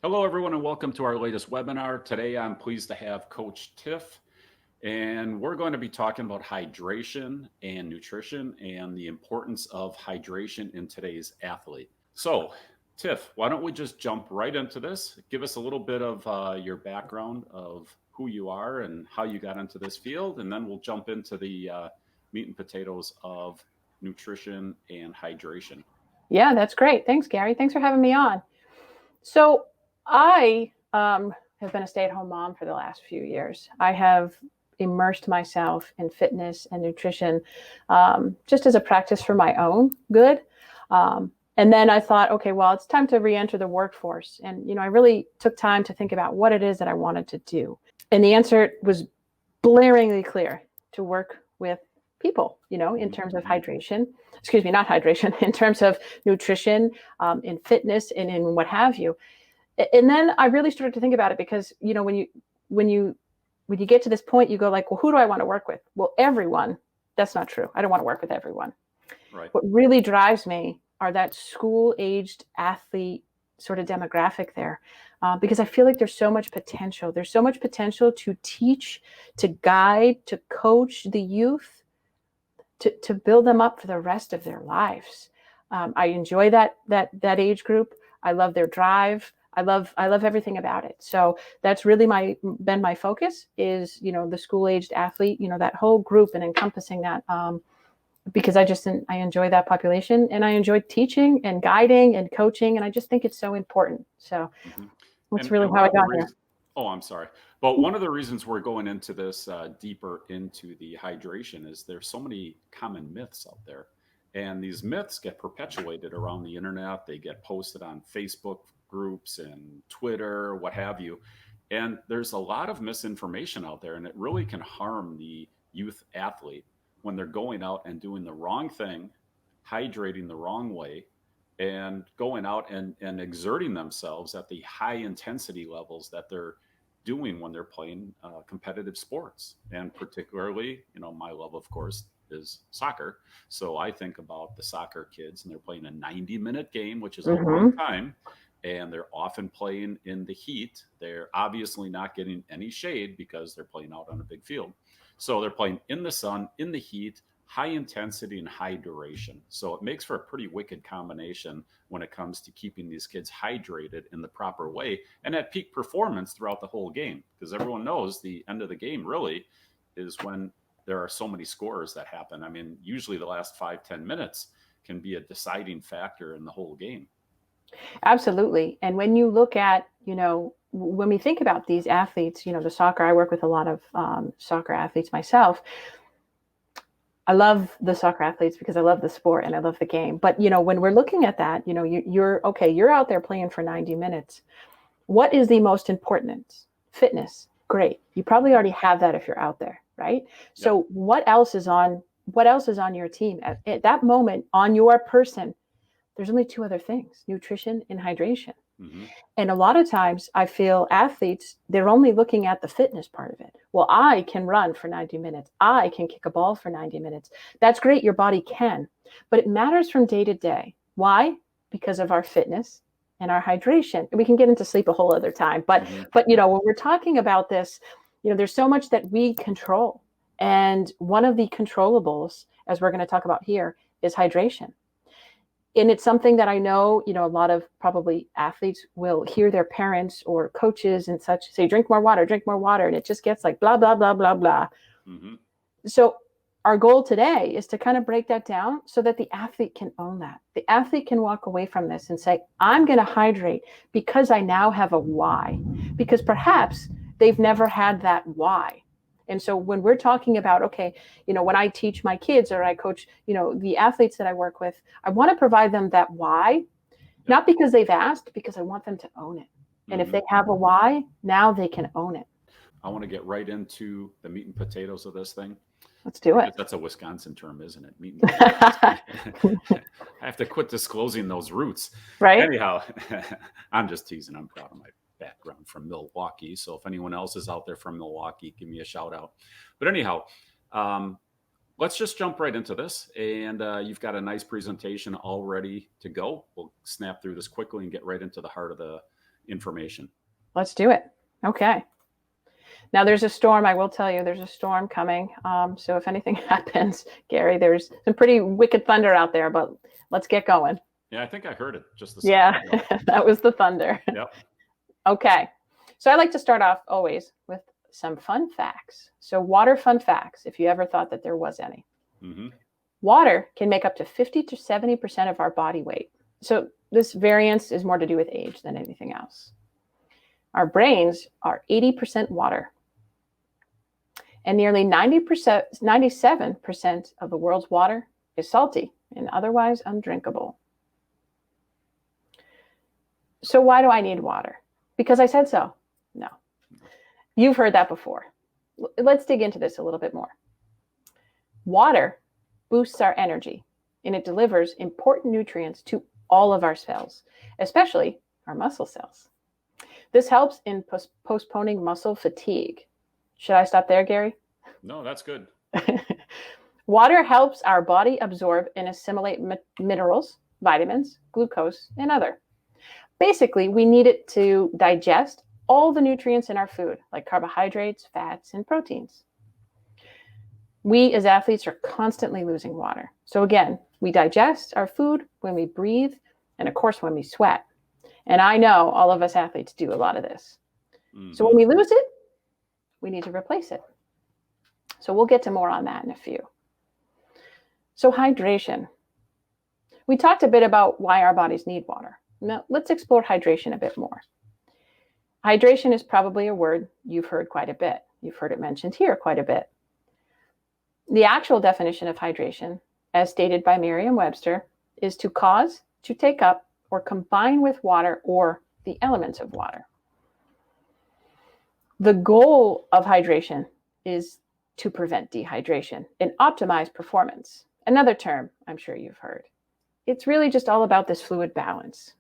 Hello, everyone, and welcome to our latest webinar. Today, I'm pleased to have Coach Tiff, and we're going to be talking about hydration and nutrition and the importance of hydration in today's athlete. So, Tiff, why don't we just jump right into this? Give us a little bit of your background of who you are and how you got into this field, and then we'll jump into the meat and potatoes of nutrition and hydration. Yeah, that's great. Thanks, Gary. Thanks for having me on. So I have been a stay-at-home mom for the last few years. I have immersed myself in fitness and nutrition just as a practice for my own good. And then I thought, okay, well, it's time to re-enter the workforce. And, I really took time to think about what it is that I wanted to do. And the answer was blaringly clear: to work with people, in terms of hydration, not hydration, in terms of nutrition, in fitness and in what have you. And then I really started to think about it because, when you get to this point, you go like, well, who do I want to work with? Well, everyone. That's not true. I don't want to work with everyone. Right. What really drives me are that school-aged athlete sort of demographic there, because I feel like there's so much potential. There's so much potential to teach, to guide, to coach the youth, to build them up for the rest of their lives. I enjoy that age group. I love their drive. I love everything about it. So that's really been my focus is, the school-aged athlete, that whole group and encompassing that, because I enjoy that population, and I enjoy teaching and guiding and coaching. And I just think it's so important. So that's really how I got here. Oh, I'm sorry. But one of the reasons we're going into this deeper into the hydration is there's so many common myths out there. And these myths get perpetuated around the internet. They get posted on Facebook groups and Twitter, what have you. And there's a lot of misinformation out there, and it really can harm the youth athlete when they're going out and doing the wrong thing, hydrating the wrong way, and going out and exerting themselves at the high intensity levels that they're doing when they're playing competitive sports. And particularly, my love, of course, is soccer. So I think about the soccer kids, and they're playing a 90-minute game, which is a long time. And they're often playing in the heat. They're obviously not getting any shade because they're playing out on a big field. So they're playing in the sun, in the heat, high intensity and high duration. So it makes for a pretty wicked combination when it comes to keeping these kids hydrated in the proper way and at peak performance throughout the whole game. Because everyone knows the end of the game really is when there are so many scores that happen. I mean, usually the last 5-10 minutes can be a deciding factor in the whole game. Absolutely. And when you look at, when we think about these athletes, the soccer, I work with a lot of soccer athletes myself. I love the soccer athletes because I love the sport and I love the game. But, when we're looking at that, you're out there playing for 90 minutes. What is the most important? Fitness. Great. You probably already have that if you're out there, right? Yep. So what else is on your team at that moment on your person? There's only two other things: nutrition and hydration. Mm-hmm. And a lot of times I feel athletes, they're only looking at the fitness part of it. Well, I can run for 90 minutes. I can kick a ball for 90 minutes. That's great. Your body can, but it matters from day to day. Why? Because of our fitness and our hydration. And we can get into sleep a whole other time. But when we're talking about this, there's so much that we control. And one of the controllables, as we're going to talk about here, is hydration. And it's something that I know, a lot of probably athletes will hear their parents or coaches and such say, drink more water. And it just gets like blah, blah, blah, blah, blah. Mm-hmm. So our goal today is to kind of break that down so that the athlete can own that. The athlete can walk away from this and say, I'm going to hydrate because I now have a why. Because perhaps they've never had that why. And so when we're talking about, okay, when I teach my kids or I coach, the athletes that I work with, I want to provide them that why, not because they've asked, because I want them to own it. And if they have a why, now they can own it. I want to get right into the meat and potatoes of this thing. Let's do it. That's a Wisconsin term, isn't it? Meat and potatoes. I have to quit disclosing those roots. Right. Anyhow, I'm just teasing. I'm proud of my background from Milwaukee. So if anyone else is out there from Milwaukee, give me a shout out. But anyhow, let's just jump right into this. And you've got a nice presentation all ready to go. We'll snap through this quickly and get right into the heart of the information. Let's do it. Okay. Now there's a storm. I will tell you, there's a storm coming. So if anything happens, Gary, there's some pretty wicked thunder out there, but let's get going. Yeah, I think I heard it just a Yeah, second ago. that was the thunder. Yep. Okay. So I like to start off always with some fun facts. So water fun facts, if you ever thought that there was any. Mm-hmm. Water can make up to 50 to 70% of our body weight. So this variance is more to do with age than anything else. Our brains are 80% water. And nearly 97% of the world's water is salty and otherwise undrinkable. So why do I need water? Because I said so? No. You've heard that before. Let's dig into this a little bit more. Water boosts our energy, and it delivers important nutrients to all of our cells, especially our muscle cells. This helps in postponing muscle fatigue. Should I stop there, Gary? No, that's good. Water helps our body absorb and assimilate minerals, vitamins, glucose, and other. Basically, we need it to digest all the nutrients in our food, like carbohydrates, fats, and proteins. We as athletes are constantly losing water. So again, we digest our food when we breathe, and of course, when we sweat. And I know all of us athletes do a lot of this. Mm-hmm. So when we lose it, we need to replace it. So we'll get to more on that in a few. So hydration. We talked a bit about why our bodies need water. Now let's explore hydration a bit more. Hydration is probably a word you've heard quite a bit. You've heard it mentioned here quite a bit. The actual definition of hydration, as stated by Merriam-Webster, is to cause, to take up, or combine with water or the elements of water. The goal of hydration is to prevent dehydration and optimize performance. Another term I'm sure you've heard. It's really just all about this fluid balance.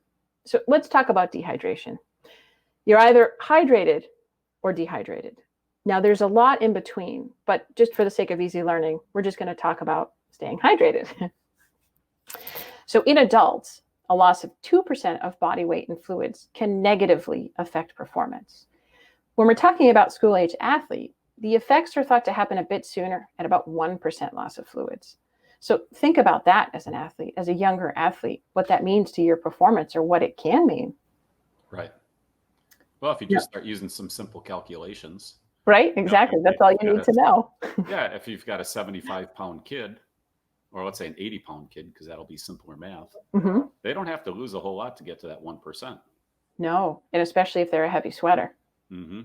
So let's talk about dehydration. You're either hydrated or dehydrated. Now there's a lot in between, but just for the sake of easy learning, we're just going to talk about staying hydrated. So in adults, a loss of 2% of body weight in fluids can negatively affect performance. When we're talking about school-age athlete, the effects are thought to happen a bit sooner at about 1% loss of fluids. So think about that as an athlete, as a younger athlete, what that means to your performance or what it can mean. Right. Well, if you just start using some simple calculations. Right, exactly. That's all you need to know. Yeah, if you've got a 75-pound kid, or let's say an 80-pound kid, because that'll be simpler math, they don't have to lose a whole lot to get to that 1%. No, and especially if they're a heavy sweater. Mm-hmm.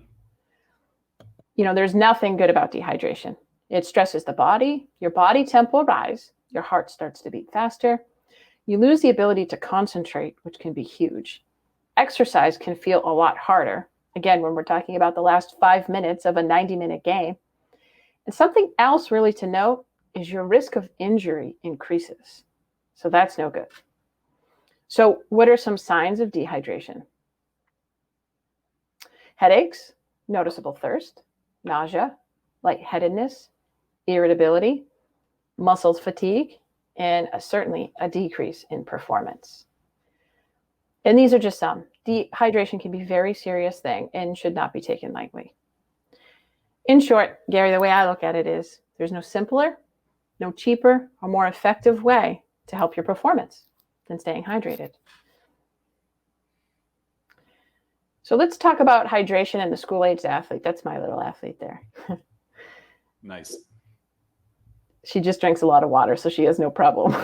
You know, there's nothing good about dehydration. It stresses the body, your body temp will rise, your heart starts to beat faster, you lose the ability to concentrate, which can be huge. Exercise can feel a lot harder, again, when we're talking about the last 5 minutes of a 90-minute game. And something else really to note is your risk of injury increases. So that's no good. So what are some signs of dehydration? Headaches, noticeable thirst, nausea, lightheadedness, irritability, muscles fatigue, and certainly a decrease in performance. And these are just some. Dehydration can be a very serious thing and should not be taken lightly. In short, Gary, the way I look at it is there's no simpler, no cheaper, or more effective way to help your performance than staying hydrated. So let's talk about hydration in the school-aged athlete. That's my little athlete there. Nice. She just drinks a lot of water, so she has no problem.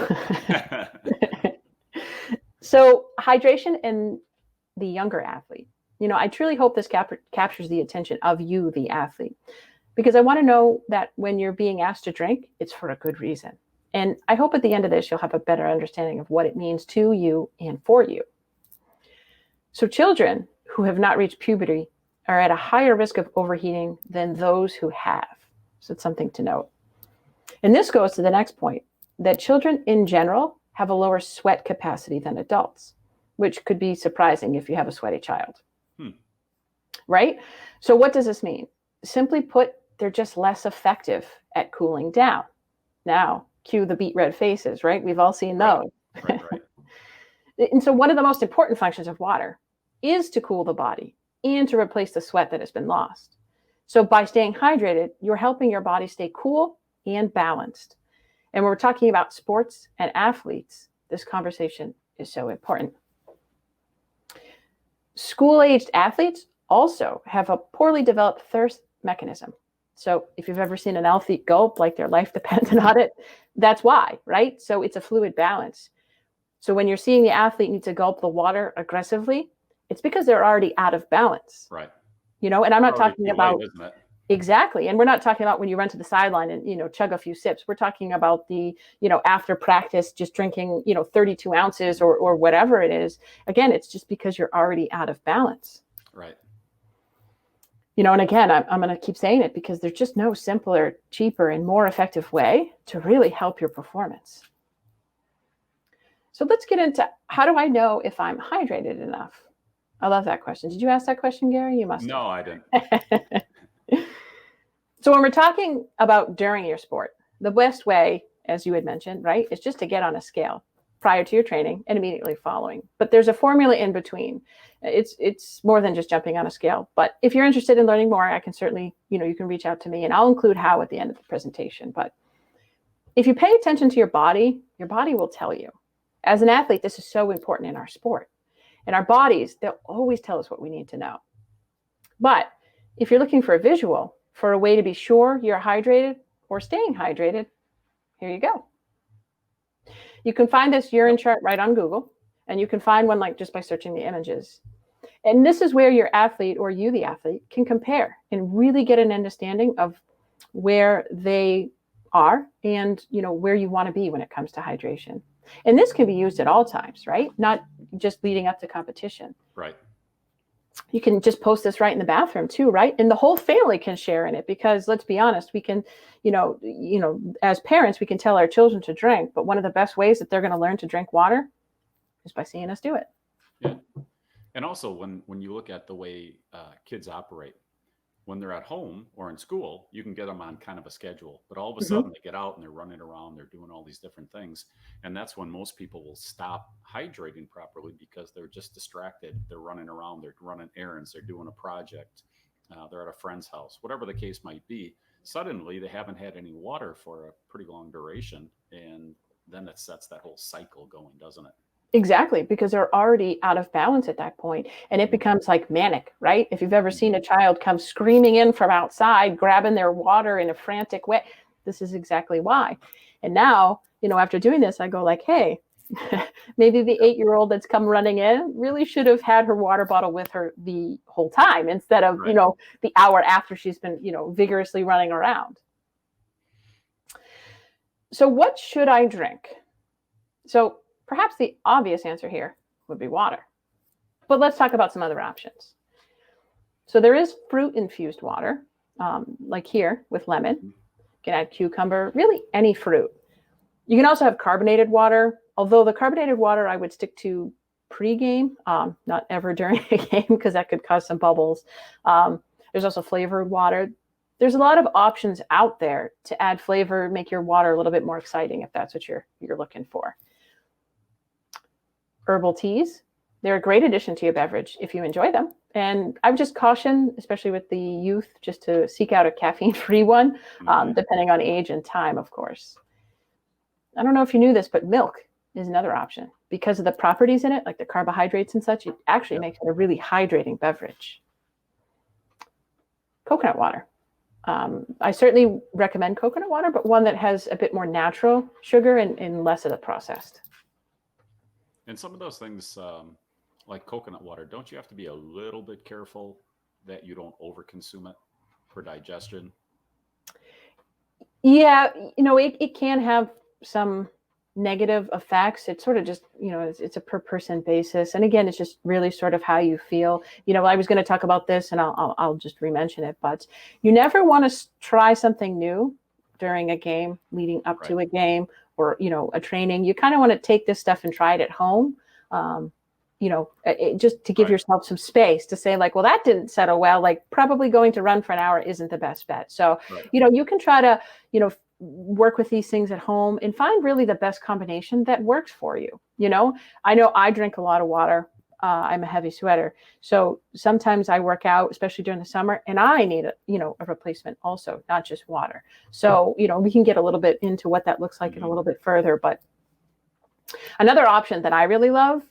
So hydration in the younger athlete. You know, I truly hope this captures the attention of you, the athlete, because I want to know that when you're being asked to drink, it's for a good reason. And I hope at the end of this, you'll have a better understanding of what it means to you and for you. So children who have not reached puberty are at a higher risk of overheating than those who have. So it's something to note. And this goes to the next point, that children in general have a lower sweat capacity than adults, which could be surprising if you have a sweaty child. Right? So what does this mean? Simply put, they're just less effective at cooling down. Now, cue the beet red faces, right? We've all seen those. Right. And so one of the most important functions of water is to cool the body and to replace the sweat that has been lost. So by staying hydrated, you're helping your body stay cool and balanced. And when we're talking about sports and athletes, this conversation is so important. School-aged athletes also have a poorly developed thirst mechanism. So if you've ever seen an athlete gulp like their life depends on it, that's why, right? So it's a fluid balance. So when you're seeing the athlete need to gulp the water aggressively, it's because they're already out of balance. Right. And I'm not talking about, isn't it? Exactly. And we're not talking about when you run to the sideline and, chug a few sips. We're talking about the, after practice, just drinking, 32 ounces or whatever it is. Again, it's just because you're already out of balance. Right. And again, I'm going to keep saying it because there's just no simpler, cheaper, and more effective way to really help your performance. So let's get into, how do I know if I'm hydrated enough? I love that question. Did you ask that question, Gary? You must have. No, I didn't. So when we're talking about during your sport, the best way, as you had mentioned, right, is just to get on a scale prior to your training and immediately following. But there's a formula in between. It's more than just jumping on a scale. But if you're interested in learning more, I can certainly, you can reach out to me and I'll include how at the end of the presentation. But if you pay attention to your body will tell you. As an athlete, this is so important in our sport. And our bodies, they'll always tell us what we need to know. But if you're looking for a visual, for a way to be sure you're hydrated or staying hydrated, here you go. You can find this urine chart right on Google, and you can find one just by searching the images. And this is where your athlete or you, the athlete, can compare and really get an understanding of where they are and, where you want to be when it comes to hydration. And this can be used at all times, right? Not just leading up to competition. Right. You can just post this right in the bathroom too, right? And the whole family can share in it because let's be honest, we can, as parents, we can tell our children to drink, but one of the best ways that they're going to learn to drink water is by seeing us do it. Yeah. And also when you look at the way kids operate, when they're at home or in school, you can get them on kind of a schedule, but all of a sudden they get out and they're running around, they're doing all these different things. And that's when most people will stop hydrating properly because they're just distracted. They're running around, they're running errands, they're doing a project, they're at a friend's house, whatever the case might be. Suddenly they haven't had any water for a pretty long duration. And then it sets that whole cycle going, doesn't it? Exactly, because they're already out of balance at that point, and it becomes like manic, right? If you've ever seen a child come screaming in from outside, grabbing their water in a frantic way, this is exactly why. And now, after doing this, I go like, hey, maybe the 8-year-old that's come running in really should have had her water bottle with her the whole time instead of, Right. The hour after she's been, vigorously running around. So what should I drink? So perhaps the obvious answer here would be water. But let's talk about some other options. So there is fruit-infused water, like here with lemon. You can add cucumber, really any fruit. You can also have carbonated water, although the carbonated water I would stick to pre-game, not ever during a game because that could cause some bubbles. There's also flavored water. There's a lot of options out there to add flavor, make your water a little bit more exciting if that's what you're looking for. Herbal teas, they're a great addition to your beverage if you enjoy them. And I would just caution, especially with the youth, just to seek out a caffeine-free one, depending on age and time, of course. I don't know if you knew this, but milk is another option. Because of the properties in it, like the carbohydrates and such, it actually makes it a really hydrating beverage. Coconut water. I certainly recommend coconut water, but one that has a bit more natural sugar and less of the processed. And some of those things, like coconut water, don't you have to be a little bit careful that you don't overconsume it for digestion? Yeah, it can have some negative effects. It's sort of just, it's a per person basis. And again, it's just really sort of how you feel. I was going to talk about this and I'll just re-mention it, but you never want to try something new during a game, leading up to a game, or, a training. You kind of want to take this stuff and try it at home, just to give yourself some space to say like, well, that didn't settle well, like probably going to run for an hour isn't the best bet. So, you can try to, work with these things at home and find really the best combination that works for you. I know I drink a lot of water. I'm a heavy sweater. So sometimes I work out, especially during the summer, and I need a replacement also, not just water. So, we can get a little bit into what that looks like in a little bit further. But another option that I really love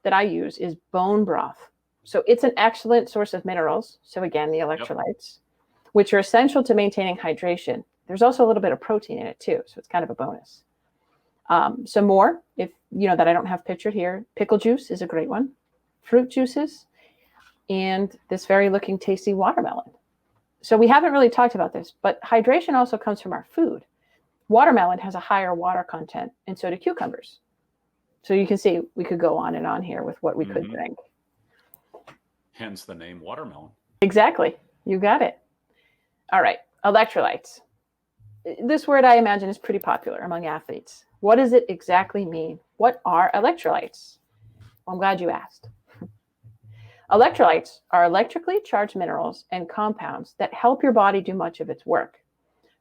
that I use is bone broth. So it's an excellent source of minerals. So again, the electrolytes, which are essential to maintaining hydration. There's also a little bit of protein in it too. So it's kind of a bonus. Some more, if that I don't have pictured here, pickle juice is a great one. Fruit juices, and this very looking tasty watermelon. So we haven't really talked about this, but hydration also comes from our food. Watermelon has a higher water content, and so do cucumbers. So you can see we could go on and on here with what we could drink. Hence the name watermelon. Exactly. You got it. All right. Electrolytes. This word I imagine is pretty popular among athletes. What does it exactly mean? What are electrolytes? Well, I'm glad you asked. Electrolytes are electrically charged minerals and compounds that help your body do much of its work.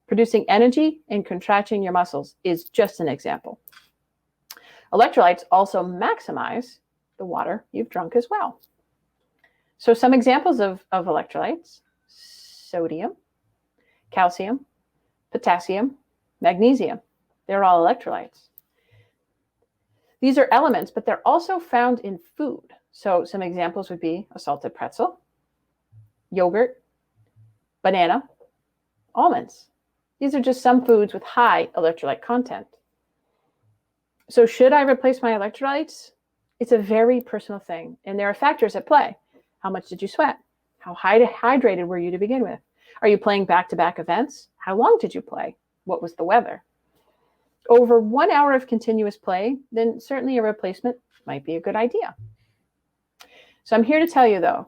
Producing energy and contracting your muscles is just an example. Electrolytes also maximize the water you've drunk as well. So some examples of electrolytes: sodium, calcium, potassium, magnesium. They're all electrolytes. These are elements, but they're also found in food. So some examples would be a salted pretzel, yogurt, banana, almonds. These are just some foods with high electrolyte content. So should I replace my electrolytes? It's a very personal thing, and there are factors at play. How much did you sweat? How hydrated were you to begin with? Are you playing back-to-back events? How long did you play? What was the weather? Over 1 hour of continuous play, then certainly a replacement might be a good idea. So I'm here to tell you, though,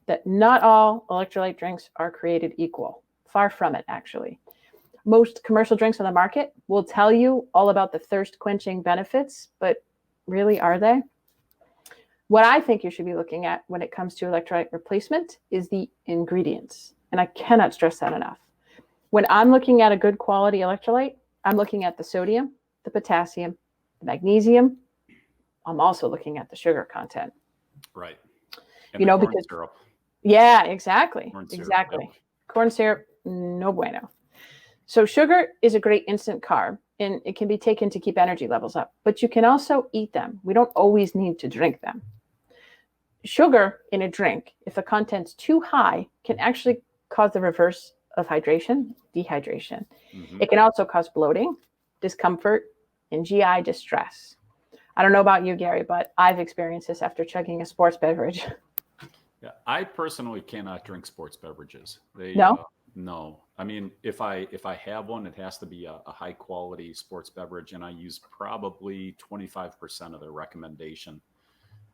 that not all electrolyte drinks are created equal. Far from it, actually. Most commercial drinks on the market will tell you all about the thirst-quenching benefits, but really, are they? What I think you should be looking at when it comes to electrolyte replacement is the ingredients. And I cannot stress that enough. When I'm looking at a good quality electrolyte, I'm looking at the sodium, the potassium, the magnesium. I'm also looking at the sugar content. Right. And the corn syrup. Yeah, exactly. Corn syrup, exactly. Yep. Corn syrup, no bueno. So sugar is a great instant carb, and it can be taken to keep energy levels up, but you can also eat them. We don't always need to drink them. Sugar in a drink, if the content's too high, can actually cause the reverse of hydration, dehydration. Mm-hmm. It can also cause bloating, discomfort, and GI distress. I don't know about you, Gary, but I've experienced this after chugging a sports beverage. Yeah, I personally cannot drink sports beverages. No? No. I mean, if I have one, it has to be a high quality sports beverage, and I use probably 25% of their recommendation.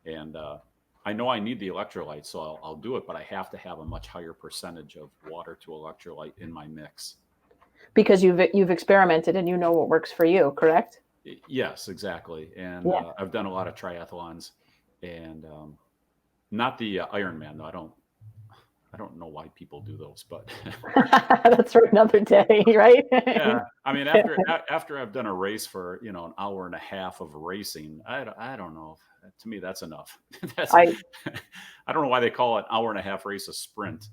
And I know I need the electrolyte, so I'll do it, but I have to have a much higher percentage of water to electrolyte in my mix. Because you've experimented and you know what works for you, correct? Yes, exactly. And I've done a lot of triathlons, and not the Ironman though. I don't know why people do those, but that's for another day, right? Yeah, I mean, after I've done a race for an hour and a half of racing, I don't know. To me, that's enough. I don't know why they call it an hour and a half race a sprint,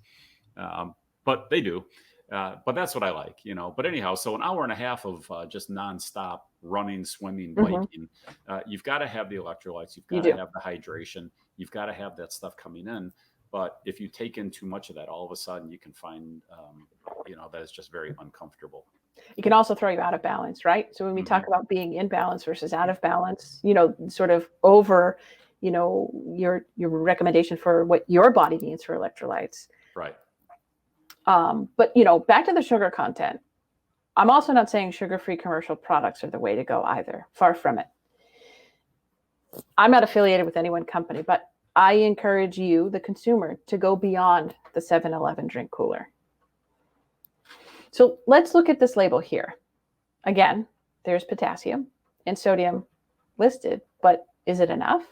but they do. But that's what I like, But anyhow, so an hour and a half of just nonstop running, swimming, biking. You've got to have the electrolytes. You've got to have the hydration. You've got to have that stuff coming in. But if you take in too much of that, all of a sudden you can find, that it's just very uncomfortable. It can also throw you out of balance, right? So when we talk about being in balance versus out of balance, sort of over, your recommendation for what your body needs for electrolytes. Right. But, back to the sugar content. I'm also not saying sugar-free commercial products are the way to go either. Far from it. I'm not affiliated with any one company, but I encourage you, the consumer, to go beyond the 7-Eleven drink cooler. So let's look at this label here. Again, there's potassium and sodium listed, but is it enough?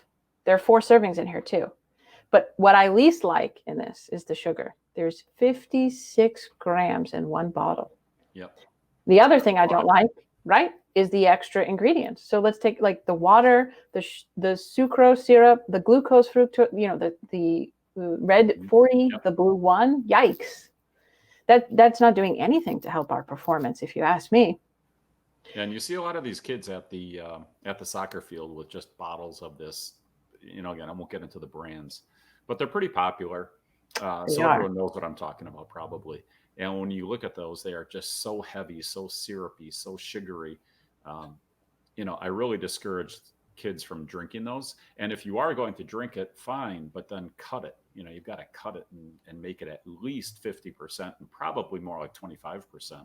There are 4 servings in here too. But what I least like in this is the sugar. There's 56 grams in one bottle. Yep. The other thing I don't like, right, is the extra ingredients. So let's take like the water, the sucrose syrup, the glucose fructose, the red 40, Yep. the blue 1. Yikes. That's not doing anything to help our performance, if you ask me. And you see a lot of these kids at the soccer field with just bottles of this. Again, I won't get into the brands, but they're pretty popular. They So are. everyone knows what I'm talking about, probably. And when you look at those, they are just so heavy, so syrupy, so sugary. Um, I really discourage kids from drinking those. And if you are going to drink it, fine, but then cut it. You've got to cut it and make it at least 50% and probably more like 25%.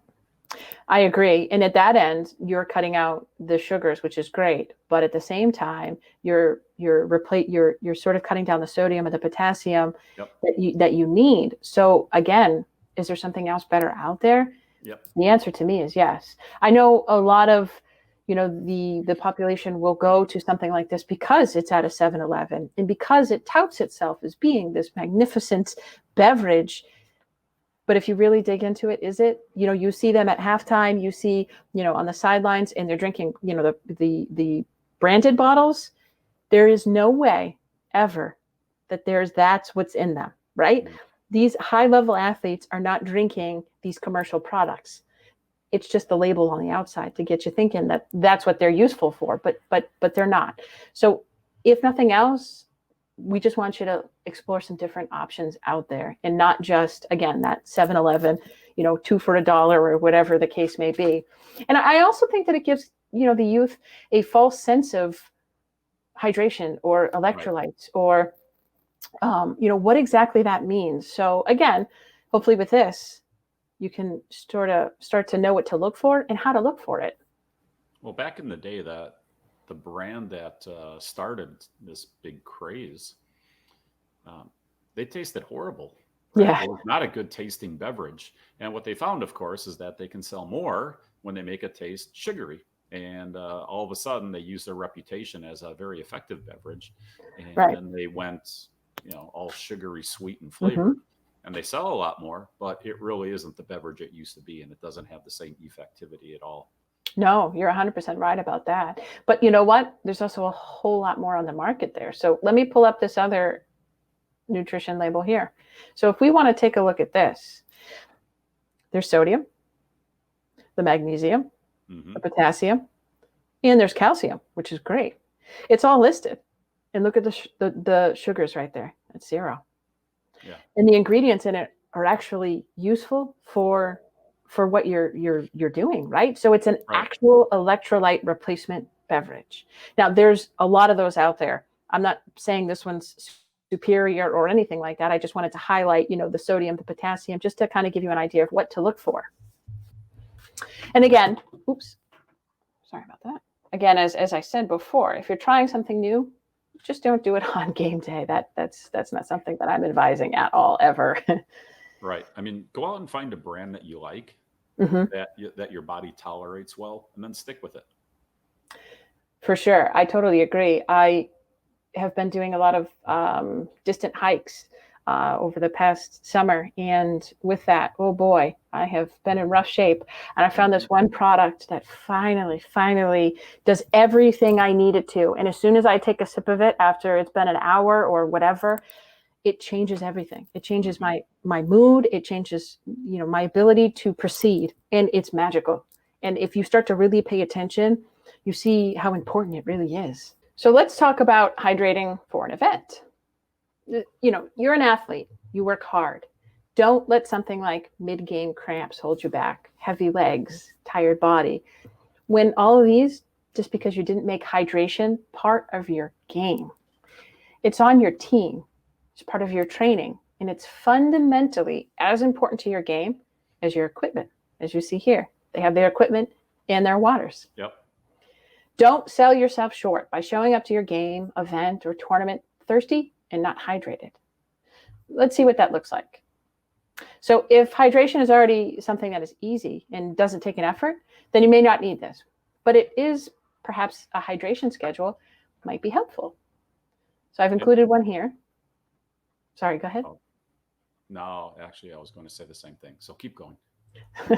I agree. And at that end, you're cutting out the sugars, which is great. But at the same time, you're sort of cutting down the sodium and the potassium Yep. that you need. So again, is there something else better out there? Yep. The answer to me is yes. I know a lot of the population will go to something like this because it's at a 7-Eleven and because it touts itself as being this magnificent beverage. But if you really dig into it, is it? You see them at halftime, you see, on the sidelines, and they're drinking, the branded bottles. There is no way ever that that's what's in them, right? Mm. These high-level athletes are not drinking these commercial products. It's just the label on the outside to get you thinking that that's what they're useful for, but they're not. So if nothing else, we just want you to explore some different options out there and not just, again, that 7-Eleven, 2 for $1 or whatever the case may be. And I also think that it gives, the youth a false sense of hydration or electrolytes or, what exactly that means. So again, hopefully with this, you can sort of start to know what to look for and how to look for it. Well, back in the day, that the brand that started this big craze, um, they tasted horrible, right? Yeah, It was not a good tasting beverage. And what they found, of course, is that they can sell more when they make it taste sugary. And all of a sudden, they use their reputation as a very effective beverage. And right. then they went, all sugary, sweet, and Mm-hmm. flavored. And they sell a lot more, but it really isn't the beverage it used to be. And it doesn't have the same effectivity at all. No, you're 100% right about that. But you know what? There's also a whole lot more on the market there. So let me pull up this other nutrition label here. So if we want to take a look at this, there's sodium, the magnesium, Mm-hmm. the potassium, and there's calcium, which is great. It's all listed. And look at the sugars right there. That's 0. Yeah. And the ingredients in it are actually useful for what you're doing, right? So it's an Right. actual electrolyte replacement beverage. Now there's a lot of those out there. I'm not saying this one's superior or anything like that. I just wanted to highlight, the sodium, the potassium, just to kind of give you an idea of what to look for. And again, oops, sorry about that. Again, as I said before, if you're trying something new, just don't do it on game day. That's not something that I'm advising at all, ever. Right. I mean, go out and find a brand that you like, Mm-hmm. that your body tolerates well, and then stick with it. For sure. I totally agree. I have been doing a lot of distant hikes over the past summer. And with that, oh boy, I have been in rough shape. And I found this one product that finally does everything I need it to. And as soon as I take a sip of it after it's been an hour or whatever, it changes everything. It changes Mm-hmm. my mood. It changes, my ability to proceed. And it's magical. And if you start to really pay attention, you see how important it really is. So let's talk about hydrating for an event. You're an athlete, you work hard. Don't let something like mid-game cramps hold you back, heavy legs, tired body. When all of these, just because you didn't make hydration part of your game. It's on your team, it's part of your training, and it's fundamentally as important to your game as your equipment. As you see here, they have their equipment and their waters. Yep. Don't sell yourself short by showing up to your game, event, or tournament thirsty and not hydrated. Let's see what that looks like. So if hydration is already something that is easy and doesn't take an effort, then you may not need this. But it is perhaps a hydration schedule might be helpful. So I've included one here. Sorry, go ahead. Oh, no, actually, I was going to say the same thing. So keep going.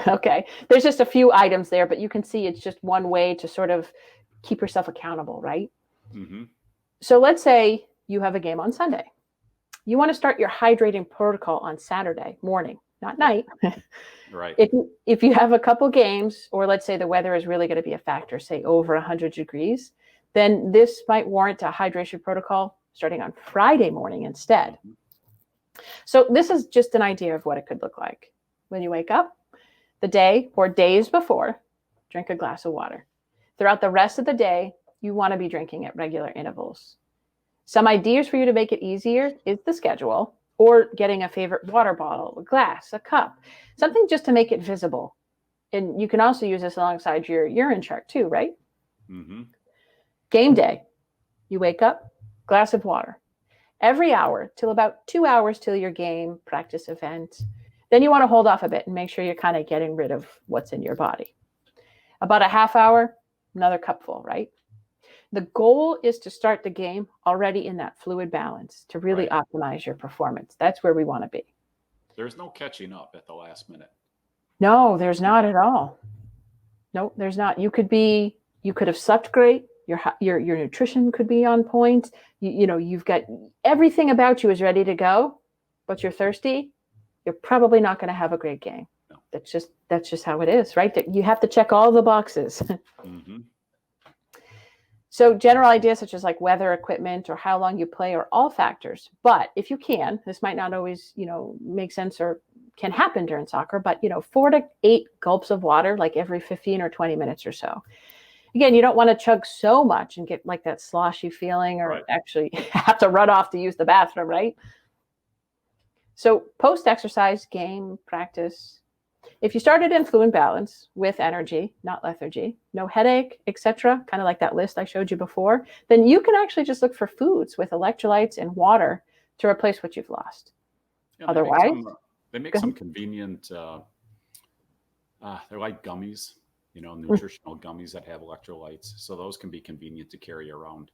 Okay. There's just a few items there, but you can see it's just one way to sort of keep yourself accountable, right? Mm-hmm. So let's say you have a game on Sunday. You want to start your hydrating protocol on Saturday morning, not Yep. night. Right. If you have a couple games, or let's say the weather is really going to be a factor, say over 100 degrees, then this might warrant a hydration protocol starting on Friday morning instead. Mm-hmm. So this is just an idea of what it could look like. When you wake up, the day or days before, drink a glass of water. Throughout the rest of the day, you want to be drinking at regular intervals. Some ideas for you to make it easier is the schedule, or getting a favorite water bottle, a glass, a cup, something just to make it visible. And you can also use this alongside your urine chart too, right? Mm-hmm. Game day, you wake up, glass of water. Every hour till about 2 hours till your game, practice event. Then you want to hold off a bit and make sure you're kind of getting rid of what's in your body. About a half hour, another cupful, right? The goal is to start the game already in that fluid balance to really Right. optimize your performance. That's where we want to be. There's no catching up at the last minute. No, there's not at all. No, there's not. You could have slept great. Your nutrition could be on point. You've got everything about you is ready to go, but you're thirsty. You're probably not going to have a great game. No. That's just how it is, right? You have to check all the boxes. Mm-hmm. So general ideas such as like weather, equipment, or how long you play are all factors. But if you can, this might not always, make sense or can happen during soccer, but 4 to 8 gulps of water like every 15 or 20 minutes or so. Again, you don't want to chug so much and get like that sloshy feeling or Right. actually have to run off to use the bathroom, right? So post-exercise, game, practice, if you started in fluid balance with energy, not lethargy, no headache, etc., kind of like that list I showed you before, then you can actually just look for foods with electrolytes and water to replace what you've lost. Yeah, Otherwise, they make go some ahead. convenient. They're like gummies, nutritional gummies that have electrolytes. So those can be convenient to carry around.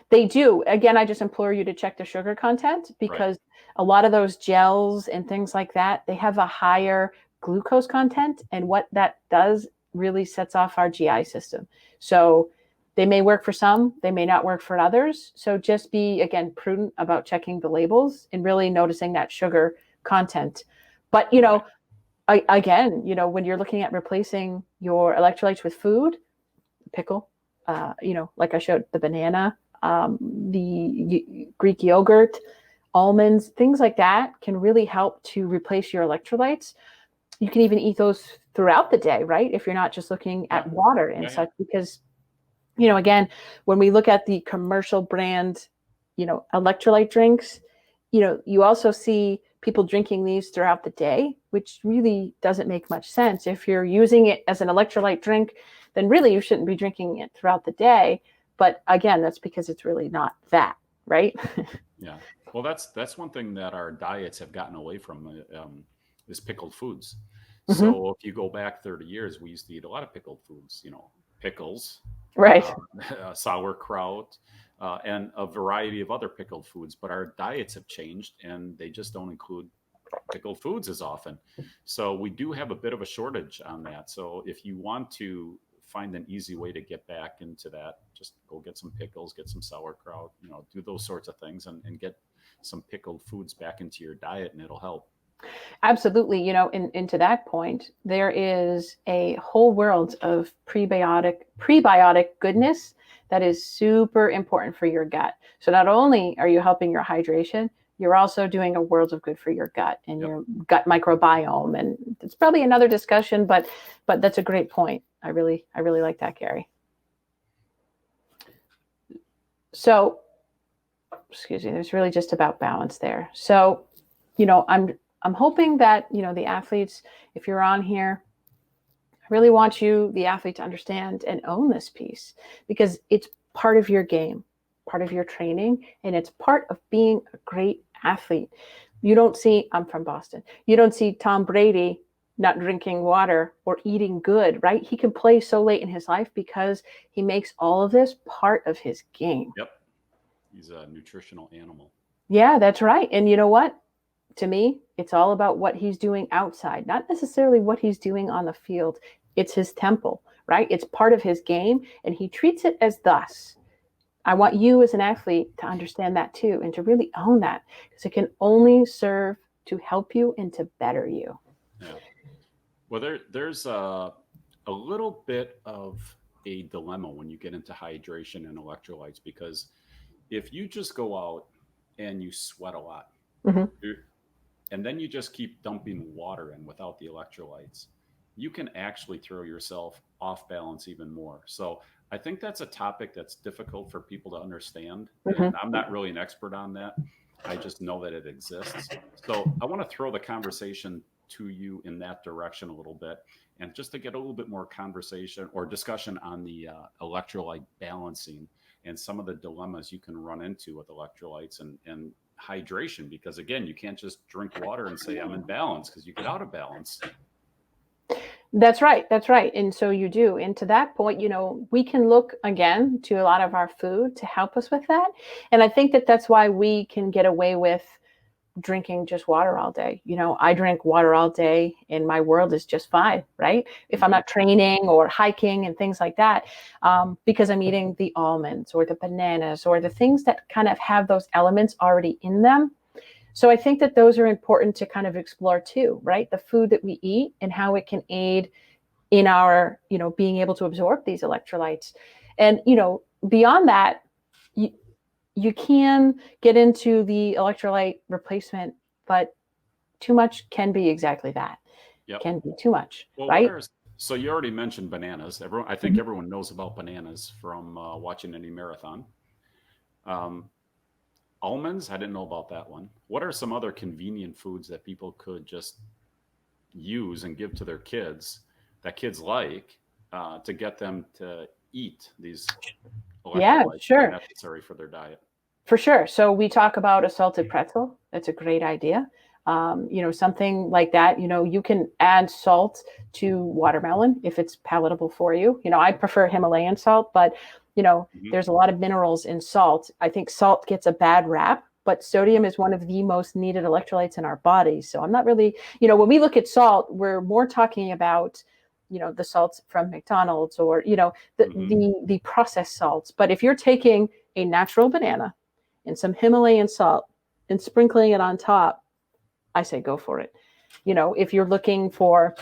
They do. Again, I just implore you to check the sugar content Right. because a lot of those gels and things like that, they have a higher glucose content. And what that does really sets off our GI system. So they may work for some, they may not work for others. So just be, again, prudent about checking the labels and really noticing that sugar content. But, Right. again, when you're looking at replacing your electrolytes with food, pickle, like I showed, the banana, the Greek yogurt, almonds, things like that can really help to replace your electrolytes. You can even eat those throughout the day, right? If you're not just looking Yeah. at water and Yeah. such, because, again, when we look at the commercial brand, electrolyte drinks, you also see people drinking these throughout the day, which really doesn't make much sense. If you're using it as an electrolyte drink, then really you shouldn't be drinking it throughout the day. But again, that's because it's really not that, right? Yeah. Well, that's one thing that our diets have gotten away from is pickled foods. Mm-hmm. So if you go back 30 years, we used to eat a lot of pickled foods. Pickles, Right. sauerkraut, and a variety of other pickled foods. But our diets have changed, and they just don't include pickled foods as often. So we do have a bit of a shortage on that. So if you want to find an easy way to get back into that, just go get some pickles, get some sauerkraut, do those sorts of things and get some pickled foods back into your diet, and it'll help. Absolutely. To that point, there is a whole world of prebiotic goodness that is super important for your gut. So not only are you helping your hydration, you're also doing a world of good for your gut and Yep. your gut microbiome. And it's probably another discussion, but that's a great point. I really like that, Gary. So, excuse me, there's really just about balance there. So, I'm hoping that, the athletes, if you're on here, I really want the athlete, to understand and own this piece because it's part of your game, part of your training, and it's part of being a great athlete. I'm from Boston. You don't see Tom Brady not drinking water or eating good, right? He can play so late in his life because he makes all of this part of his game. Yep. He's a nutritional animal. Yeah, that's right. And you know what? to me, it's all about what he's doing outside, not necessarily what he's doing on the field. It's his temple, right? It's part of his game, and he treats it as thus. I want you as an athlete to understand that too, and to really own that, because it can only serve to help you and to better you. Yeah. Well, there's a little bit of a dilemma when you get into hydration and electrolytes, because if you just go out and you sweat a lot, Mm-hmm. and then you just keep dumping water in without the electrolytes, you can actually throw yourself off balance even more. So I think that's a topic that's difficult for people to understand. Mm-hmm. And I'm not really an expert on that. I just know that it exists. So I want to throw the conversation to you in that direction a little bit. And just to get a little bit more conversation or discussion on the electrolyte balancing and some of the dilemmas you can run into with electrolytes and hydration, because again, you can't just drink water and say I'm in balance, because you get out of balance. That's right. That's right. And so you do. And to that point, we can look again to a lot of our food to help us with that. And I think that that's why we can get away with drinking just water all day. I drink water all day and my world is just fine, right? If I'm not training or hiking and things like that, because I'm eating the almonds or the bananas or the things that kind of have those elements already in them. So I think that those are important to kind of explore too, right? The food that we eat and how it can aid in our, being able to absorb these electrolytes. And, beyond that, you can get into the electrolyte replacement, but too much can be exactly that. Yep. Can be too much, Well, right? so you already mentioned bananas. I think everyone knows about bananas from watching any marathon. Um, Almonds, I didn't know about that one. What are some other convenient foods that people could just use and give to their kids that kids like, to get them to eat these Yeah, electrolytes that are sure. necessary for their diet? For sure. So we talk about a salted pretzel. That's a great idea. Something like that. You can add salt to watermelon if it's palatable for you. I prefer Himalayan salt, but Hmm. there's a lot of minerals in salt. I think salt gets a bad rap, but sodium is one of the most needed electrolytes in our bodies. So I'm not really, when we look at salt, we're more talking about the salts from McDonald's or the Hmm. the processed salts. But if you're taking a natural banana and some Himalayan salt and sprinkling it on top, I say go for it. If you're looking for,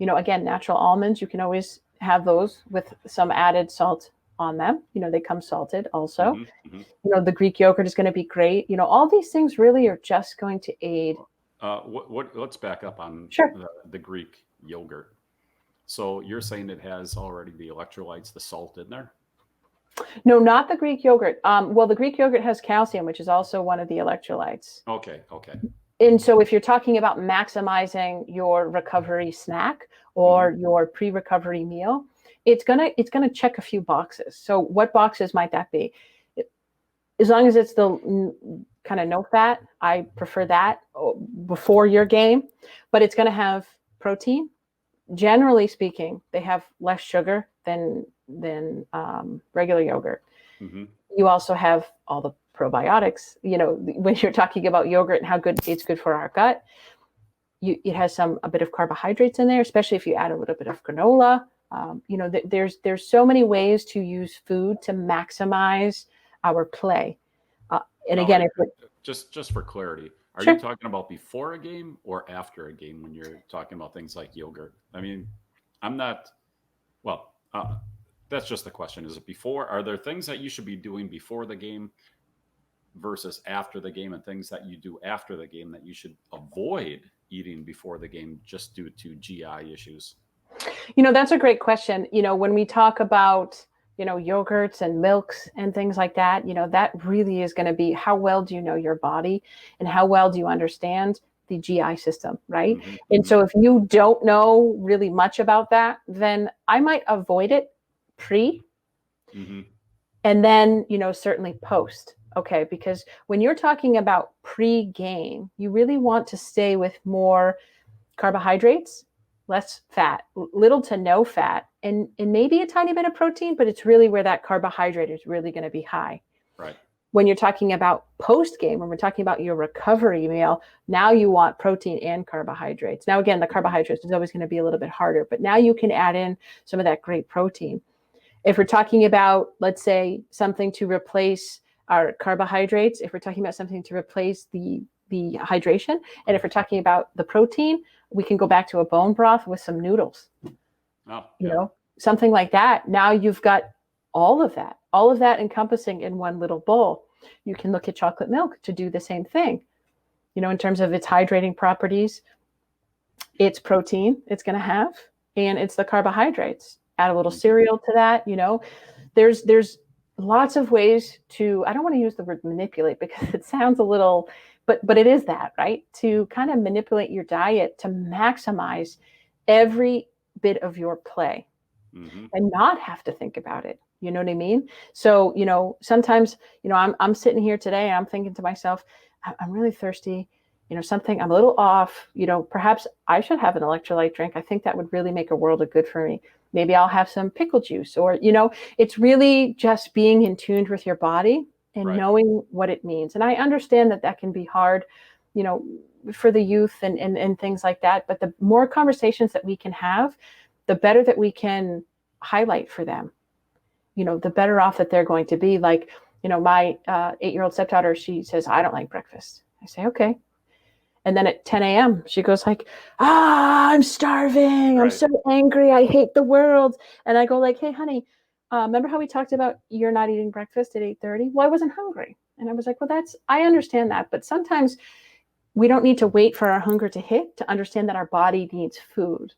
again, natural almonds, you can always have those with some added salt on them. They come salted also. Hmm. Hmm. The Greek yogurt is going to be great. All these things really are just going to aid. Let's back up on Sure. the Greek yogurt. So you're saying it has already the electrolytes, the salt in there? No, not the Greek yogurt. Well, the Greek yogurt has calcium, which is also one of the electrolytes. Okay. Okay. And so if you're talking about maximizing your recovery snack or Hmm. your pre-recovery meal, it's gonna check a few boxes. So what boxes might that be? As long as it's the kind of no fat, I prefer that before your game, but it's going to have protein. Generally speaking, they have less sugar than regular yogurt. Hmm. You also have all the probiotics. When you're talking about yogurt and how good it's good for our gut, it has a bit of carbohydrates in there, especially if you add a little bit of granola. There's so many ways to use food to maximize our play. And All again, right. if it, Just for clarity, are you sure. talking about before a game or after a game when you're talking about things like yogurt? I mean, I'm not. Well, that's just the question. Is it before? Are there things that you should be doing before the game versus after the game, and things that you do after the game that you should avoid eating before the game just due to GI issues? That's a great question. When we talk about, yogurts and milks and things like that, that really is going to be how well do you know your body and how well do you understand the GI system, right? Hmm. And Hmm. so if you don't know really much about that, then I might avoid it pre Hmm. and then, certainly post. Okay. Because when you're talking about pre game, you really want to stay with more carbohydrates, less fat, little to no fat, and maybe a tiny bit of protein, but it's really where that carbohydrate is really going to be high. Right. When you're talking about post game, when we're talking about your recovery meal, now you want protein and carbohydrates. Now, again, the carbohydrates is always going to be a little bit harder, but now you can add in some of that great protein. If we're talking about, let's say, something to replace our carbohydrates, if we're talking about something to replace the hydration, and if we're talking about the protein, we can go back to a bone broth with some noodles. Oh, you know, something like that. Now you've got all of that encompassing in one little bowl. You can look at chocolate milk to do the same thing. In terms of its hydrating properties, it's protein it's going to have, and it's the carbohydrates. Add a little cereal to that. There's lots of ways to, I don't want to use the word manipulate because it sounds a little, but it is that, right? To kind of manipulate your diet to maximize every bit of your play and not have to think about it. You know what I mean? So, sometimes, I'm sitting here today and I'm thinking to myself, I'm really thirsty, something, I'm a little off, perhaps I should have an electrolyte drink. I think that would really make a world of good for me. Maybe I'll have some pickle juice, or, it's really just being in tune with your body and knowing what it means. And I understand that can be hard, for the youth and things like that. But the more conversations that we can have, the better that we can highlight for them, the better off that they're going to be. Like, my 8-year-old stepdaughter, she says, I don't like breakfast. I say, okay. And then at 10 a.m., she goes like, I'm starving. I'm so angry. I hate the world. And I go like, hey, honey, remember how we talked about you're not eating breakfast at 8:30? Well, I wasn't hungry. And I was like, well, I understand that. But sometimes we don't need to wait for our hunger to hit to understand that our body needs food.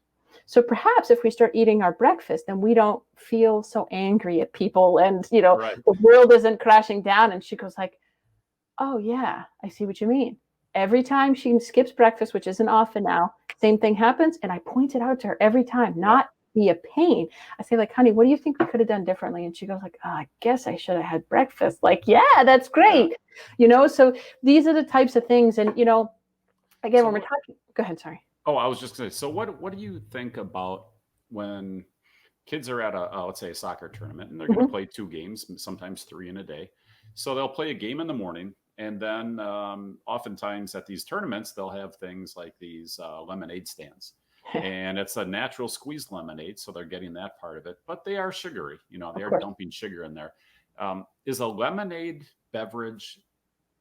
So perhaps if we start eating our breakfast, then we don't feel so angry at people and, the world isn't crashing down. And she goes like, oh, yeah, I see what you mean. Every time she skips breakfast, which isn't often now, same thing happens. And I point it out to her every time, not be a pain. I say like, honey, what do you think we could have done differently? And she goes like, oh, I guess I should have had breakfast. Like, yeah, that's great. So these are the types of things. And, again, when we're talking, go ahead. Sorry. Oh, I was just going to say, so what do you think about when kids are at let's say a soccer tournament, and they're going to play 2 games, sometimes 3 in a day. So they'll play a game in the morning, and then oftentimes at these tournaments, they'll have things like these lemonade stands. And it's a natural squeezed lemonade, so they're getting that part of it. But they are sugary, they are dumping sugar in there. Is a lemonade beverage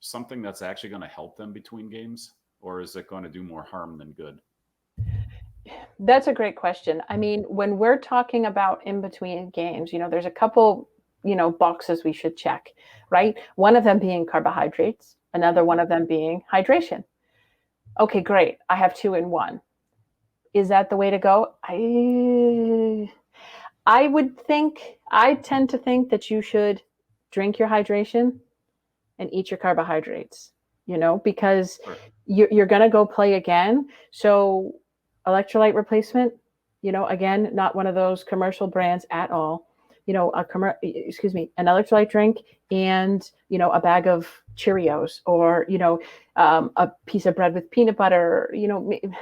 something that's actually going to help them between games, or is it going to do more harm than good? That's a great question. I mean, when we're talking about in between games, there's a couple, boxes we should check, right? One of them being carbohydrates, another one of them being hydration. Okay, great. I have 2 in 1. Is that the way to go? I tend to think that you should drink your hydration and eat your carbohydrates, because you're going to go play again. So electrolyte replacement, again, not one of those commercial brands at all, an electrolyte drink and, a bag of Cheerios, or, a piece of bread with peanut butter,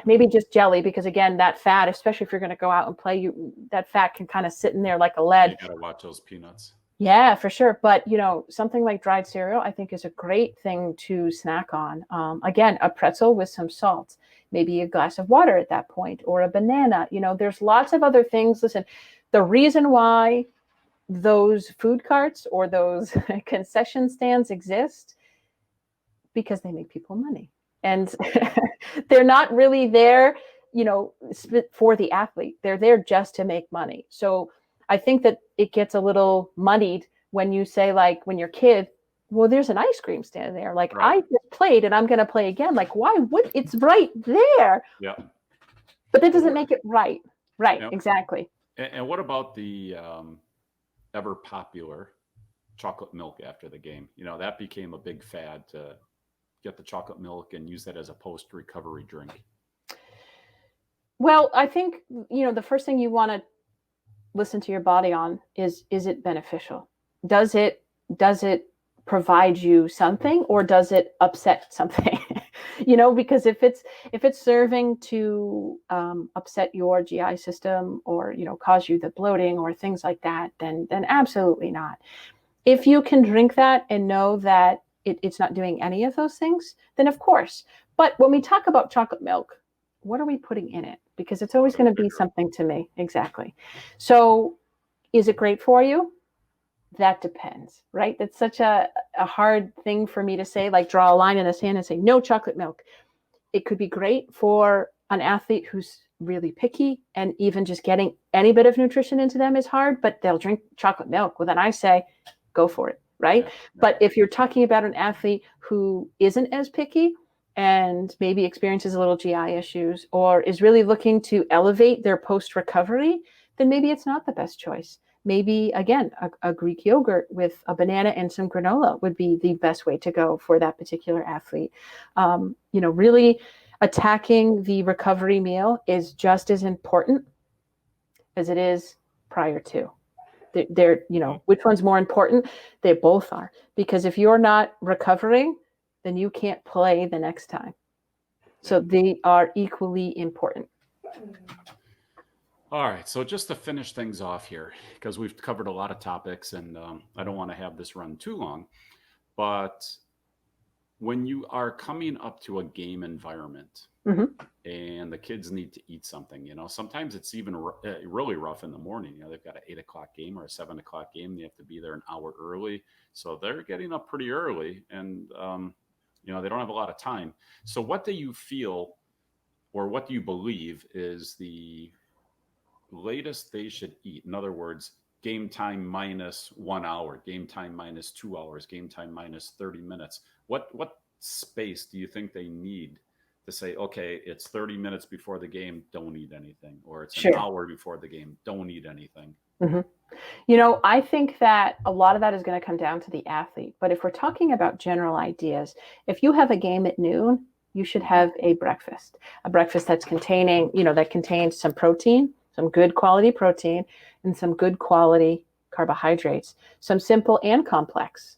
maybe just jelly, because again, that fat, especially if you're going to go out and play, that fat can kind of sit in there like a lead. You got to watch those peanuts. Yeah, for sure. But, something like dried cereal, I think is a great thing to snack on. Again, a pretzel with some salt, maybe a glass of water at that point, or a banana. There's lots of other things. Listen, the reason why those food carts or those concession stands exist, because they make people money. And they're not really there, for the athlete. They're there just to make money. So I think that it gets a little muddied when you say, like, when you're a kid, well, there's an ice cream stand there. Like, I just played and I'm going to play again. Like, why would it's right there? Yeah. But that doesn't make it right. Right. Yep. Exactly. And what about the ever popular chocolate milk after the game? That became a big fad to get the chocolate milk and use that as a post-recovery drink. Well, I think, the first thing you want to listen to your body on is it beneficial? Does it provide you something, or does it upset something? Because if it's serving to upset your GI system, or cause you the bloating or things like that, then absolutely not. If you can drink that and know that it's not doing any of those things, then of course. But when we talk about chocolate milk, what are we putting in it? Because it's always going to be something to me. Exactly. So is it great for you? That depends, right? That's such a hard thing for me to say, like draw a line in the sand and say, no chocolate milk. It could be great for an athlete who's really picky, and even just getting any bit of nutrition into them is hard, but they'll drink chocolate milk. Well, then I say, go for it, right? Yeah. But if you're talking about an athlete who isn't as picky and maybe experiences a little GI issues or is really looking to elevate their post-recovery, then maybe it's not the best choice. Maybe, again, a Greek yogurt with a banana and some granola would be the best way to go for that particular athlete. Really attacking the recovery meal is just as important as it is prior to. They're which one's more important? They both are. Because if you're not recovering, then you can't play the next time. So they are equally important. All right, so just to finish things off here, because we've covered a lot of topics and I don't want to have this run too long, but when you are coming up to a game environment and the kids need to eat something, sometimes it's even really rough in the morning. They've got an 8 o'clock game or a 7 o'clock game. They have to be there an hour early. So they're getting up pretty early and, they don't have a lot of time. So what do you feel or what do you believe is the latest they should eat? In other words, game time minus 1 hour, game time minus 2 hours, game time minus 30 minutes. What space do you think they need to say, okay, it's 30 minutes before the game, don't eat anything, or it's an hour before the game, don't eat anything? I think that a lot of that is going to come down to the athlete. But if we're talking about general ideas, if you have a game at noon, you should have a breakfast that's that contains some protein, some good quality protein, and some good quality carbohydrates, some simple and complex.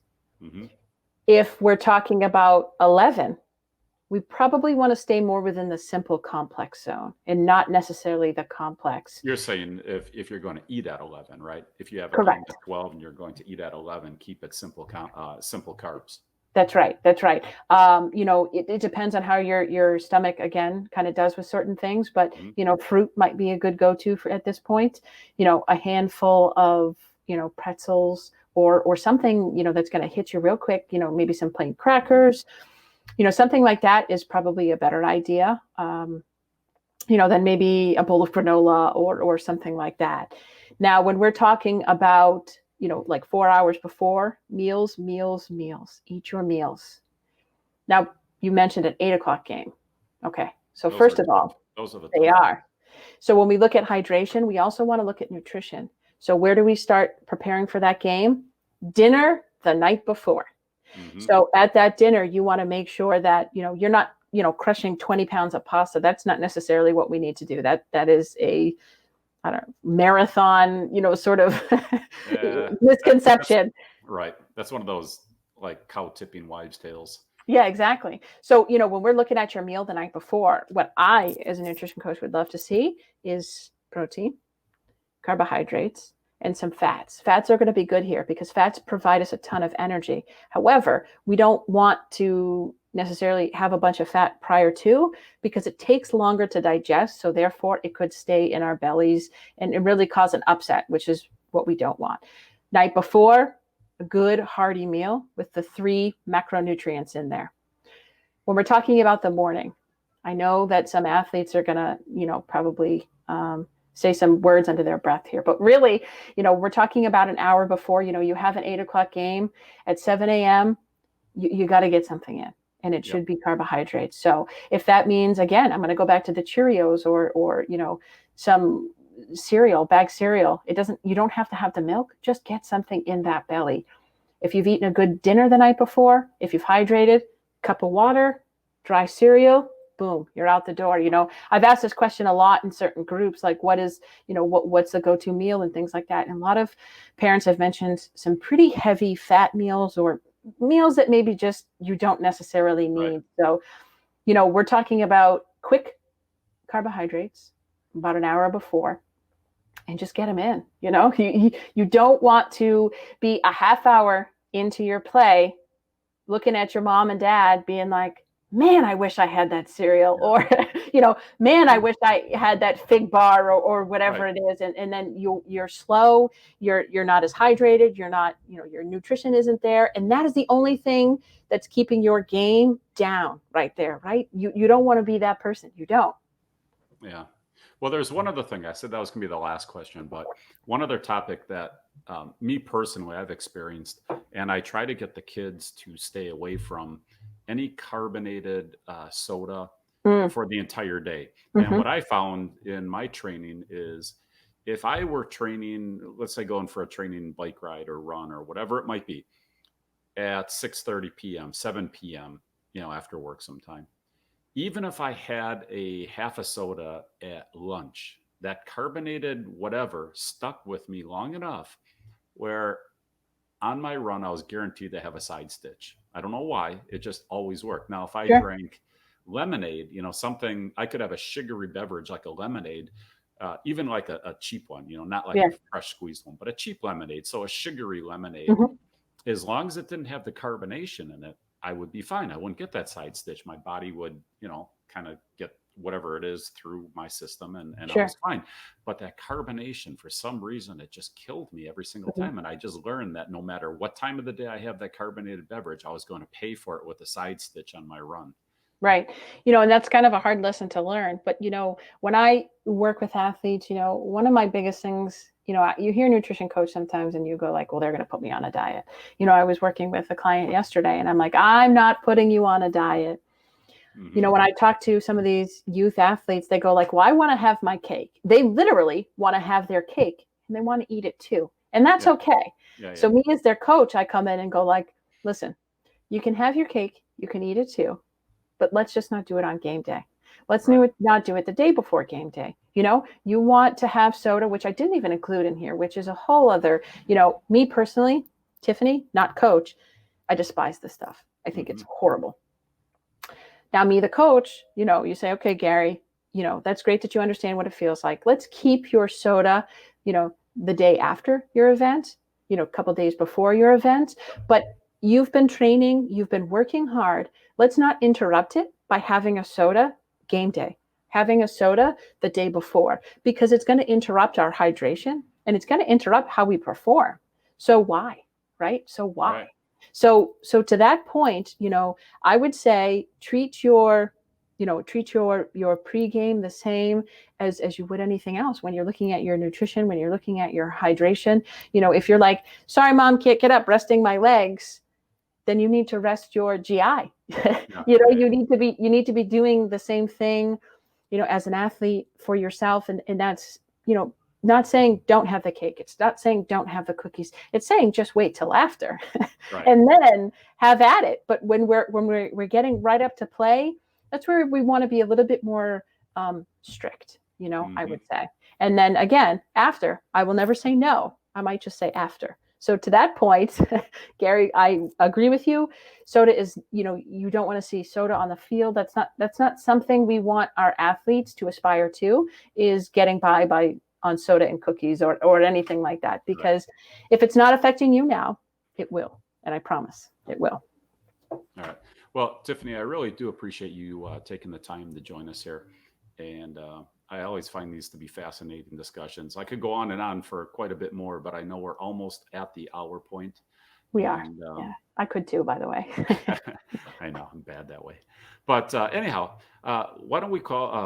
If we're talking about 11, we probably want to stay more within the simple complex zone and not necessarily the complex. You're saying if you're going to eat at 11, right? If you have a game at 12 and you're going to eat at 11, keep it simple carbs. That's right. It depends on how your stomach, again, kind of does with certain things, but, fruit might be a good go-to at this point. A handful of, pretzels or something, that's going to hit you real quick, maybe some plain crackers, something like that is probably a better idea, than maybe a bowl of granola or something like that. Now, when we're talking about like 4 hours before, meals, eat your meals. Now, you mentioned an 8 o'clock game. Okay. So first of all, they are. So when we look at hydration, we also want to look at nutrition. So where do we start preparing for that game? Dinner the night before. So at that dinner, you want to make sure that, you're not, crushing 20 pounds of pasta. That's not necessarily what we need to do. That is a marathon, sort of misconception. Right. That's one of those like cow tipping wives' tales. Yeah, exactly. So, when we're looking at your meal the night before, what I, as a nutrition coach, would love to see is protein, carbohydrates, and some fats. Fats are going to be good here because fats provide us a ton of energy. However, we don't want to necessarily have a bunch of fat prior to, because it takes longer to digest. So therefore it could stay in our bellies and really cause an upset, which is what we don't want. Night before, a good hearty meal with the 3 macronutrients in there. When we're talking about the morning, I know that some athletes are going to, probably say some words under their breath here, but really, we're talking about an hour before, you have an 8 o'clock game at 7 a.m. You got to get something in. And it should be carbohydrates. So if that means, again, I'm going to go back to the Cheerios or some cereal, bag cereal. You don't have to have the milk. Just get something in that belly. If you've eaten a good dinner the night before, if you've hydrated, cup of water, dry cereal, boom, you're out the door. I've asked this question a lot in certain groups, like what's the go-to meal and things like that. And a lot of parents have mentioned some pretty heavy fat meals or meals that maybe just you don't necessarily need. Right. So, we're talking about quick carbohydrates about an hour before. and just get them in. You don't want to be a half hour into your play looking at your mom and dad being like, man, I wish I had that cereal, Yeah. or, man, I wish I had that fig bar, or whatever Right. it is. And then you're slow, you're not as hydrated, you're not, your nutrition isn't there. And that is the only thing that's keeping your game down right there, right? You don't want to be that person. You don't. Yeah. Well, there's one other thing. I said that was going to be the last question, but one other topic that me personally I've experienced, and I try to get the kids to stay away from any carbonated soda Mm, for the entire day. And hmm what I found in my training is if I were training, let's say going for a training bike ride or run or whatever it might be at 6:30 p.m., 7 p.m., after work sometime, even if I had a half a soda at lunch, that carbonated whatever stuck with me long enough where on my run, I was guaranteed to have a side stitch. I don't know why. It just always worked. Now, if I Sure. drank lemonade, something, I could have a sugary beverage like a lemonade, even like a cheap one, not like a Yeah. fresh squeezed one, but a cheap lemonade. So a sugary lemonade, hmm as long as it didn't have the carbonation in it, I would be fine. I wouldn't get that side stitch. My body would, kind of get whatever it is through my system, and I Sure. was fine. But that carbonation, for some reason, it just killed me every single Mhm. time. And I just learned that no matter what time of the day I have that carbonated beverage, I was going to pay for it with a side stitch on my run. Right. And that's kind of a hard lesson to learn. But, when I work with athletes, one of my biggest things, you hear nutrition coach sometimes and you go like, well, they're going to put me on a diet. I was working with a client yesterday and I'm like, I'm not putting you on a diet. Hmm. When I talk to some of these youth athletes, they go like, well, I want to have my cake. They literally want to have their cake and they want to eat it too. And that's Yeah. okay. Yeah. So Yeah. me as their coach, I come in and go like, listen, you can have your cake, you can eat it too, but let's just not do it on game day. Let's Right. not do it the day before game day. You want to have soda, which I didn't even include in here, which is a whole other, me personally, Tiffany, not coach, I despise this stuff. I think it's Hmm. horrible. Now, me, the coach, you say, okay, Gary, that's great that you understand what it feels like. Let's keep your soda, the day after your event, a couple days before your event. But you've been training, you've been working hard. Let's not interrupt it by having a soda game day, having a soda the day before, because it's going to interrupt our hydration and it's going to interrupt how we perform. So why? Right? So why? Right. So to that point, I would say treat your pregame the same as you would anything else when you're looking at your nutrition, when you're looking at your hydration. If you're like, sorry, mom, can't get up, resting my legs, then you need to rest your GI. Yeah. You Yeah. need to be doing the same thing, as an athlete for yourself. And that's, not saying don't have the cake. It's not saying don't have the cookies. It's saying just wait till after Right. and then have at it. But when we're getting right up to play, that's where we want to be a little bit more strict, I Hmm. would say. And then again, after, I will never say no. I might just say after. So to that point, Gary, I agree with you. Soda is, you don't want to see soda on the field. That's not something we want our athletes to aspire to, is getting by on soda and cookies or anything like that. Right. Because if it's not affecting you now, it will. And I promise it will. All right. Well, Tiffany, I really do appreciate you taking the time to join us here. And I always find these to be fascinating discussions. I could go on and on for quite a bit more, but I know we're almost at the hour point. We are. And Yeah. I could too, by the way. I know I'm bad that way. But anyhow, why don't we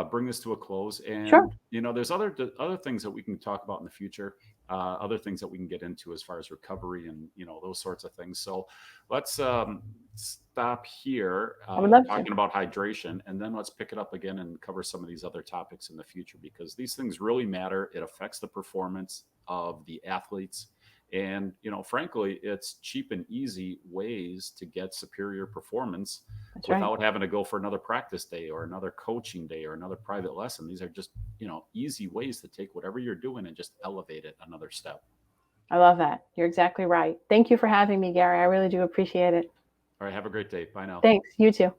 bring this to a close? Sure. And there's other things that we can talk about in the future, other things that we can get into as far as recovery and those sorts of things. So let's stop here I would love to. talking about hydration, and then let's pick it up again and cover some of these other topics in the future because these things really matter. It affects the performance of the athletes. And, frankly, it's cheap and easy ways to get superior performance That's right. without having to go for another practice day or another coaching day or another private lesson. These are just, easy ways to take whatever you're doing and just elevate it another step. I love that. You're exactly right. Thank you for having me, Gary. I really do appreciate it. All right. Have a great day. Bye now. Thanks. You too.